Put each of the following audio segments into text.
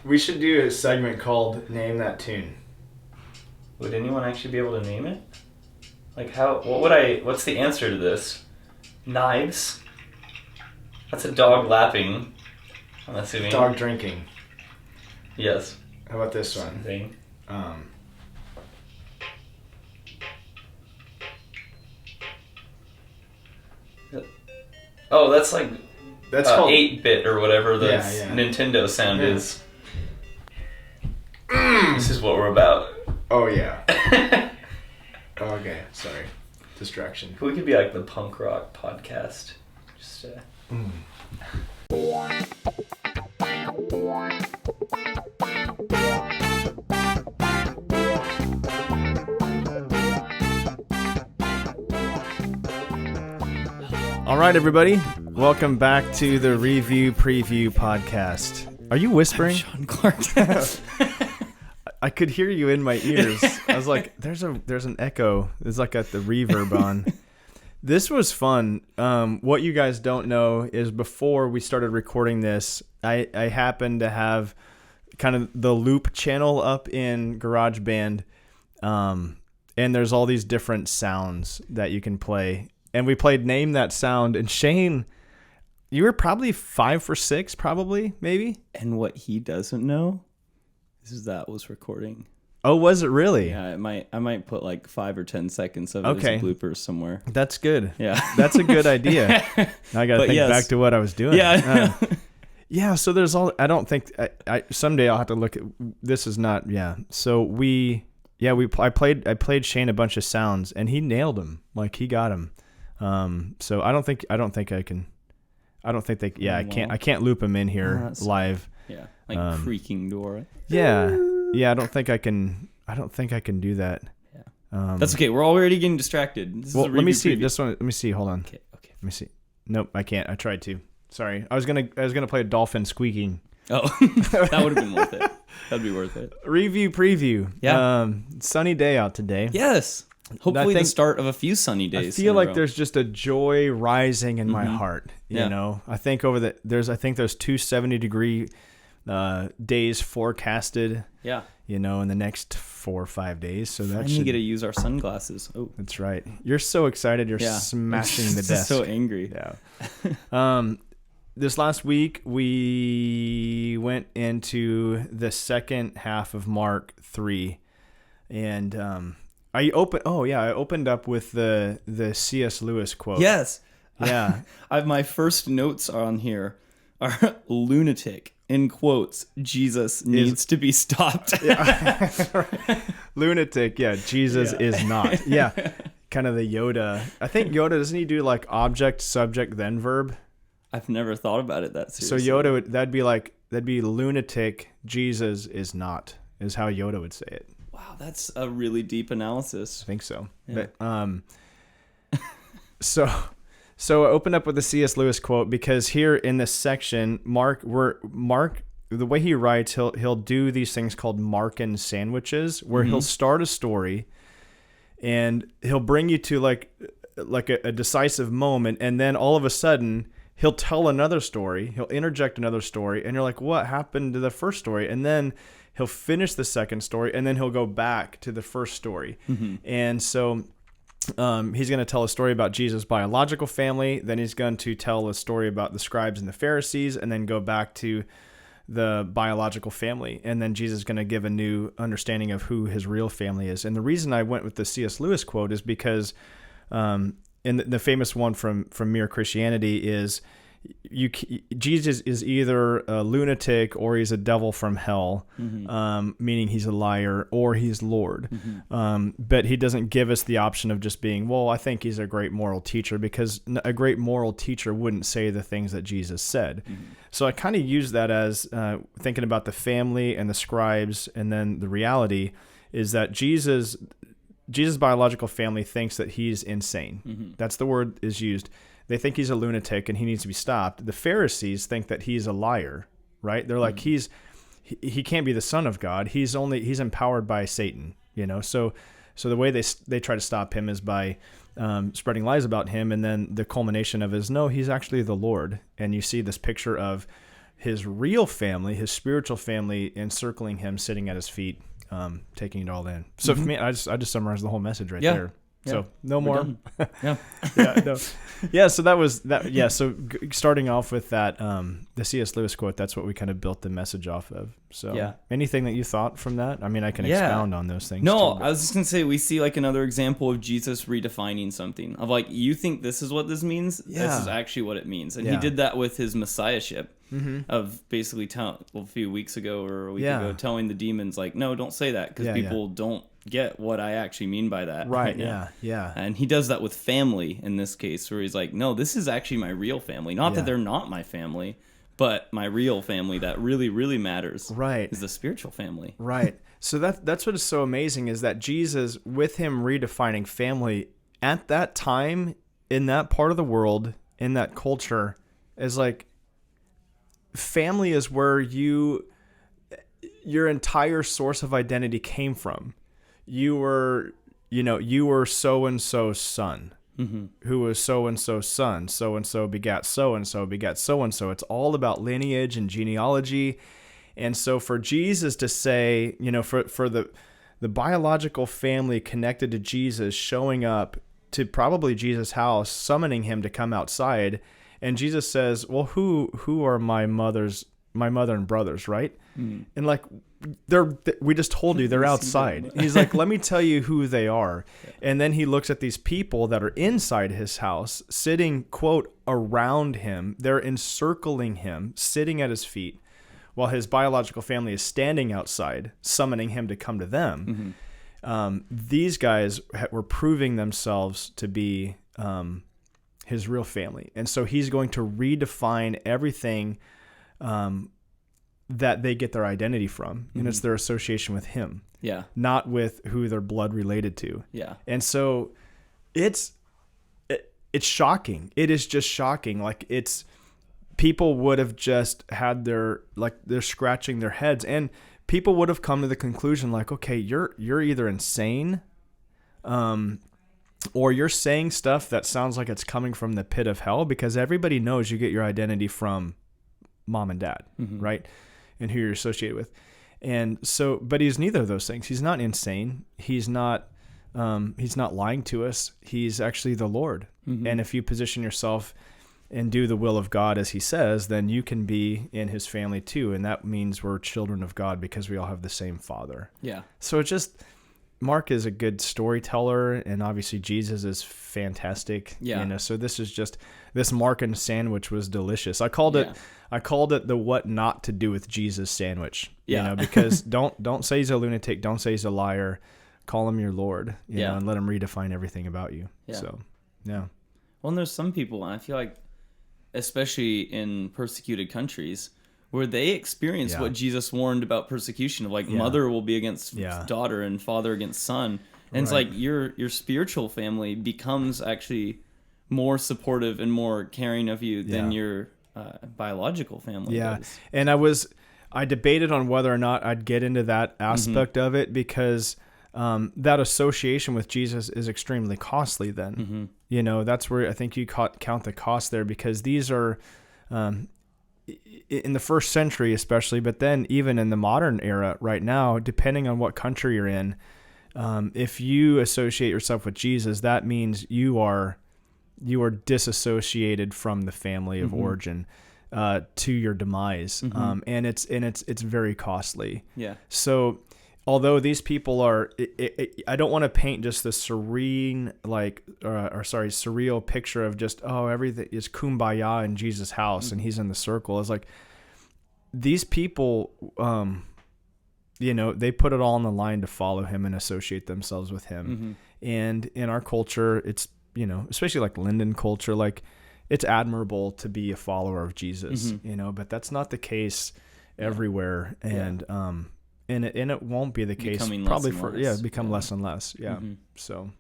We should do a segment called Name That Tune. Would anyone actually be able to name it? Like how? What's the answer to this? Knives. That's a dog lapping. I'm assuming. Dog drinking. Yes. How about this one? Thing. Oh, that's like That's called 8-bit or whatever the Yeah. Nintendo sound Yeah. is. This is what we're about. Oh yeah. Oh, okay, sorry. Distraction. We could be like the punk rock podcast. Just All right, everybody. Welcome back to the Review Preview podcast. Are you whispering? Sean Clark. I could hear you in my ears. I was like, there's an echo. It's like got the reverb on. This was fun. What you guys don't know is before we started recording this, I happened to have kind of the loop channel up in GarageBand. And there's all these different sounds that you can play. And we played Name That Sound. And Shane, you were probably 5 for 6, probably, maybe? And what he doesn't know is that was recording. Oh, was it really? Yeah, I might put like 5 or 10 seconds of it Okay. as bloopers somewhere. That's good. Yeah. That's a good idea. Now I got to think back to what I was doing. Yeah. Yeah, so there's all, I don't think, I someday I'll have to look at, this is not, yeah. So I played Shane a bunch of sounds and he nailed them. Like he got them. So I can't loop them in here live. Yeah. Like creaking door. Yeah. Yeah, I don't think I can do that. Yeah. That's okay. We're already getting distracted. This is a Let me see preview. this one. Let me see. Hold on. Okay. Let me see. Nope, I can't. I tried to. Sorry. I was gonna play a dolphin squeaking. Oh, that would have been worth it. That'd be worth it. Review preview. Yeah. Sunny day out today. Yes. Hopefully think- the start of a few sunny I days. feel in a like row. there's just a joy rising in my heart. You Yeah. know, I think there's 2 70-degree days forecasted. Yeah. You know, in the next 4 or 5 days. So I that need should. to use our sunglasses. Oh. That's right. You're so excited. You're Yeah. smashing the Just desk. so angry. Yeah. This last week we went into the second half of Mark 3, and I opened up with the C.S. Lewis quote. Yes. Yeah. I have my first notes on here are lunatic in quotes. Jesus needs to be stopped. Lunatic. Yeah. Jesus is not. Yeah. Kind of the Yoda. I think Yoda, doesn't he do like object, subject, then verb? I've never thought about it that So seriously. Yoda that'd be lunatic. Jesus is not, is how Yoda would say it. Wow, that's a really deep analysis. I think so. Yeah. But so I opened up with the C.S. Lewis quote because here in this section, Mark, the way he writes, he'll do these things called Markan sandwiches, where he'll start a story, and he'll bring you to like a decisive moment, and then all of a sudden he'll tell another story. He'll interject another story, and you're like, what happened to the first story? And then he'll finish the second story, and then he'll go back to the first story. And so he's going to tell a story about Jesus' biological family. Then he's going to tell a story about the scribes and the Pharisees, and then go back to the biological family. And then Jesus is going to give a new understanding of who his real family is. And the reason I went with the C.S. Lewis quote is because and the famous one from Mere Christianity is Jesus is either a lunatic or he's a devil from hell, meaning he's a liar, or he's Lord. But he doesn't give us the option of just being, well, I think he's a great moral teacher, because a great moral teacher wouldn't say the things that Jesus said. So I kind of use that as thinking about the family and the scribes, and then the reality is that Jesus' biological family thinks that he's insane. That's the word is used. They think he's a lunatic and he needs to be stopped. The Pharisees think that he's a liar, right? They're like, he can't be the son of God. He's empowered by Satan, you know? So the way they try to stop him is by spreading lies about him. And then the culmination of it is, no, he's actually the Lord. And you see this picture of his real family, his spiritual family, encircling him, sitting at his feet, taking it all in. So for me, I just summarized the whole message right there. Yeah. So no We're more. done. Yeah. Yeah, no. Yeah, so that was that. Yeah, so starting off with that, the C.S. Lewis quote, that's what we kind of built the message off of. So Yeah. anything that you thought from that? I mean, I can Yeah. expound on those things. No, too, I was just going to say, we see like another example of Jesus redefining something of like, you think this is what this means? Yeah. This is actually what it means. And he Yeah. did that with his messiahship Mhm. of basically a few weeks ago or a week Yeah. ago, telling the demons like, no, don't say that because Yeah, people don't get what I actually mean by that. Right, now. yeah. And he does that with family in this case, where he's like, no, this is actually my real family. Not Yeah. that they're not my family, but my real family that really, really matters Right. is the spiritual family. Right. So that's what is so amazing is that Jesus, with him redefining family at that time, in that part of the world, in that culture, is like, family is where your entire source of identity came from. You were so-and-so's son, who was so-and-so's son. So-and-so begat so-and-so begat so-and-so. It's all about lineage and genealogy. And so for Jesus to say, for the biological family connected to Jesus showing up to probably Jesus' house, summoning him to come outside, and Jesus says, well, who are my mother and brothers, right? And like, we just told you they're outside. He's like, let me tell you who they are. And then he looks at these people that are inside his house, sitting, quote, around him. They're encircling him, sitting at his feet, while his biological family is standing outside, summoning him to come to them. These guys were proving themselves to be his real family. And so he's going to redefine everything that they get their identity from. And it's their association with him, Yeah. not with who they're blood related to. Yeah. And so it's shocking. It is just shocking. Like, people would have just had they're scratching their heads, and people would have come to the conclusion like, okay, you're either insane, or you're saying stuff that sounds like it's coming from the pit of hell, because everybody knows you get your identity from mom and dad, right? And who you're associated with. And so, but he's neither of those things. He's not insane. He's not lying to us. He's actually the Lord. And if you position yourself and do the will of God as he says, then you can be in his family too. And that means we're children of God because we all have the same Father. Yeah. So Mark is a good storyteller, and obviously Jesus is fantastic. Yeah. So this Mark and sandwich was delicious. I called it the what not to do with Jesus sandwich. Yeah. Because don't say he's a lunatic, don't say he's a liar. Call him your Lord, and let him redefine everything about you. Yeah. So, yeah. Well, and there's some people, and I feel like, especially in persecuted countries, where they experience what Jesus warned about persecution of, like, mother will be against daughter and father against son. And it's like your spiritual family becomes actually more supportive and more caring of you than your biological family does. And I debated on whether or not I'd get into that aspect of it, because that association with Jesus is extremely costly then. That's where I think you count the cost there, because these are in the first century especially, but then even in the modern era right now, depending on what country you're in, if you associate yourself with Jesus, that means you are disassociated from the family of origin to your demise. And it's very costly. Yeah. So although these people are, I don't want to paint just the surreal picture of just, everything is kumbaya in Jesus' house and he's in the circle. It's like, these people, they put it all on the line to follow him and associate themselves with him. And in our culture, it's, especially like Linden culture, like, it's admirable to be a follower of Jesus, but that's not the case everywhere. And, and it won't be the case probably become less and less. Yeah. So,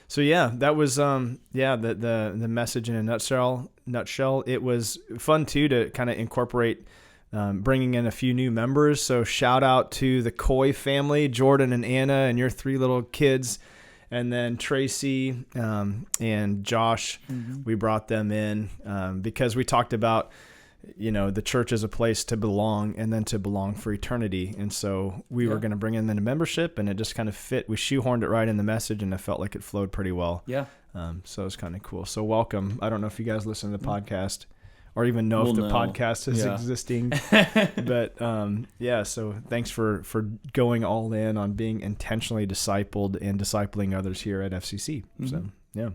So that was the message in a nutshell. It was fun too to kind of incorporate bringing in a few new members. So shout out to the Coy family, Jordan and Anna, and your 3 little kids, and then Tracy and Josh. We brought them in because we talked about the church is a place to belong and then to belong for eternity. And so we were going to bring them into membership, and it just kind of fit. We shoehorned it right in the message, and it felt like it flowed pretty well. Yeah. So it was kind of cool. So welcome. I don't know if you guys listen to the podcast or even know if the podcast is existing, but so thanks for going all in on being intentionally discipled and discipling others here at FCC. So it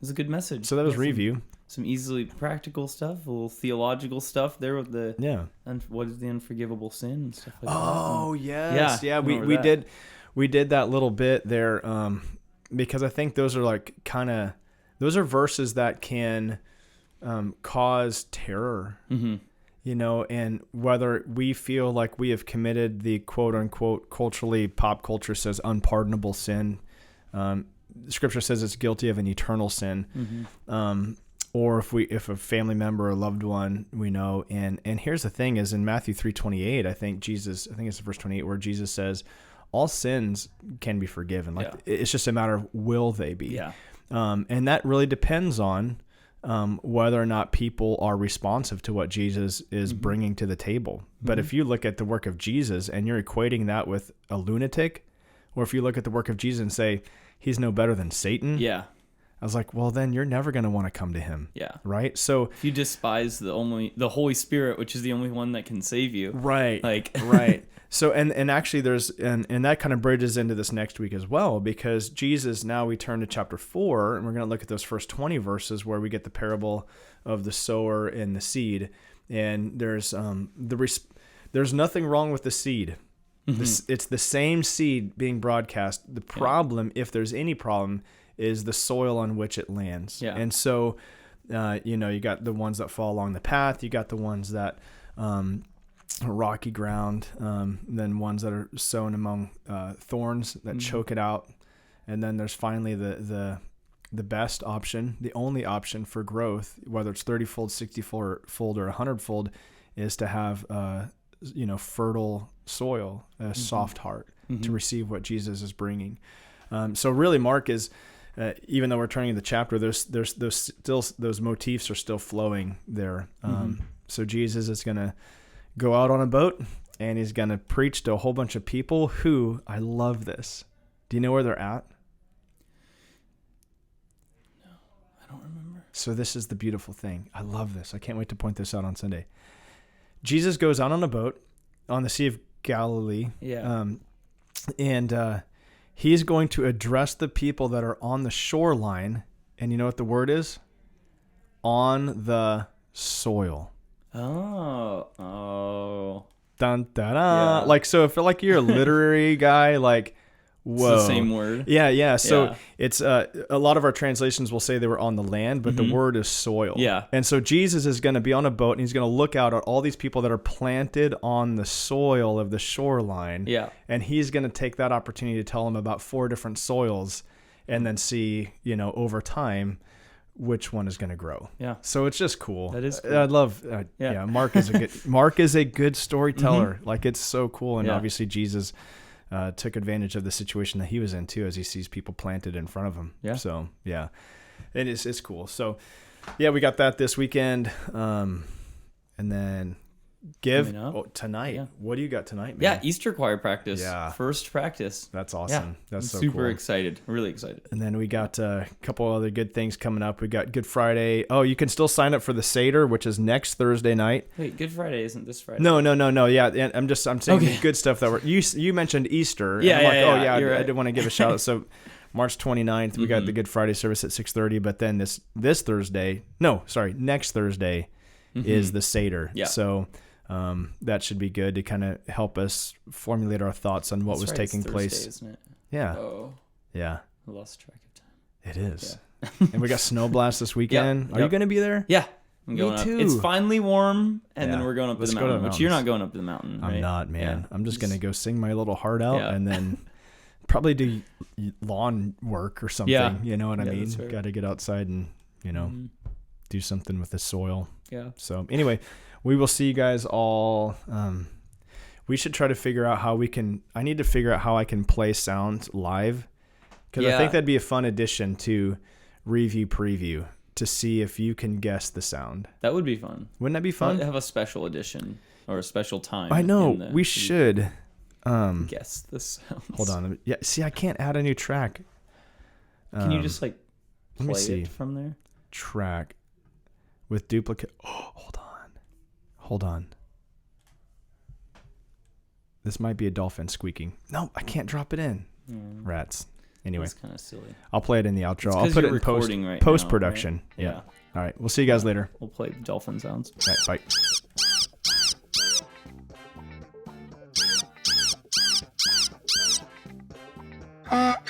was a good message. So that was review. Some easily practical stuff, a little theological stuff there with the what is the unforgivable sin and stuff like that. Oh yes, yeah. We did that little bit there because I think those are like those are verses that can cause terror, and whether we feel like we have committed the quote unquote culturally pop culture says unpardonable sin, Scripture says it's guilty of an eternal sin. Or if a family member or loved one we know, and here's the thing is in Matthew 3:28, I think it's verse 28 where Jesus says all sins can be forgiven. Like it's just a matter of will they be. Yeah. And that really depends on whether or not people are responsive to what Jesus is bringing to the table. But if you look at the work of Jesus and you're equating that with a lunatic, or if you look at the work of Jesus and say he's no better than Satan. Yeah. I was like, well, then you're never going to want to come to him. Yeah. Right. So if you despise the Holy Spirit, which is the only one that can save you. Right. Right. So, and actually there's, and that kind of bridges into this next week as well, because Jesus, now we turn to chapter 4 and we're going to look at those first 20 verses where we get the parable of the sower and the seed. And there's nothing wrong with the seed. It's the same seed being broadcast. The problem, if there's any problem, is the soil on which it lands. Yeah. And so, you got the ones that fall along the path, you got the ones that rocky ground, then ones that are sown among thorns that choke it out. And then there's finally the best option, the only option for growth, whether it's 30-fold, 60-fold, or 100-fold, is to have fertile soil, a soft heart to receive what Jesus is bringing. So really Mark is, even though we're turning the chapter, there's still those motifs are still flowing there. So Jesus is going to go out on a boat and he's going to preach to a whole bunch of people who, I love this. Do you know where they're at? No, I don't remember. So this is the beautiful thing. I love this. I can't wait to point this out on Sunday. Jesus goes out on a boat on the Sea of Galilee. Yeah. He's going to address the people that are on the shoreline. And you know what the word is? On the soil. Oh. Dun, da, da. Yeah. Like, so if you're a literary guy, like, whoa. It's the same word. Yeah. So it's a lot of our translations will say they were on the land, but the word is soil. Yeah. And so Jesus is going to be on a boat and he's going to look out at all these people that are planted on the soil of the shoreline. Yeah. And he's going to take that opportunity to tell them about 4 different soils and then see, over time, which one is going to grow. Yeah. So it's just cool. That is cool. I love, Mark is a good storyteller. Like, it's so cool. And obviously Jesus took advantage of the situation that he was in too, as he sees people planted in front of him. Yeah. So it's cool. So we got that this weekend. And then tonight. Yeah. What do you got tonight, man? Yeah. Easter choir practice. Yeah. First practice. That's awesome. Yeah. That's so super cool. excited. Really excited. And then we got a couple other good things coming up. We got Good Friday. Oh, you can still sign up for the Seder, which is next Thursday night. Wait, Good Friday isn't this Friday? No. Yeah. I'm saying good stuff that you mentioned Easter. Yeah. I did want to give a shout out. So March 29th, we got the Good Friday service at 6:30, but then next Thursday is the Seder. Yeah. So that should be good to kind of help us formulate our thoughts on what was taking place. Isn't it? Yeah. Oh. Yeah. I lost track of time. It is. Yeah. And we got Snow Blast this weekend. Are you going to be there? Yeah. I'm going up. It's finally warm, and then we're going up to the mountain, which you're not going up to the mountain, right? I'm not, man. Yeah. I'm just going to go sing my little heart out and then probably do lawn work or something. Yeah. You know what I mean? Got to get outside and, do something with the soil. Yeah. So anyway, we will see you guys all. We should try to figure out I need to figure out how I can play sound live, because I think that'd be a fun addition to review preview. to see if you can guess the sound. That would be fun. Wouldn't that be fun? Have a special edition or a special time. I know. We should. Guess the sounds. Hold on. Yeah. See, I can't add a new track. Can you just like let me play see. it from there? Track with duplicate. Oh, hold on. This might be a dolphin squeaking. No, I can't drop it in. Rats. Anyway, that's kind of silly. I'll play it in the outro. It's I'll put it in right post production. Right? Yeah. All right. We'll see you guys later. We'll play dolphin sounds. All right. Bye.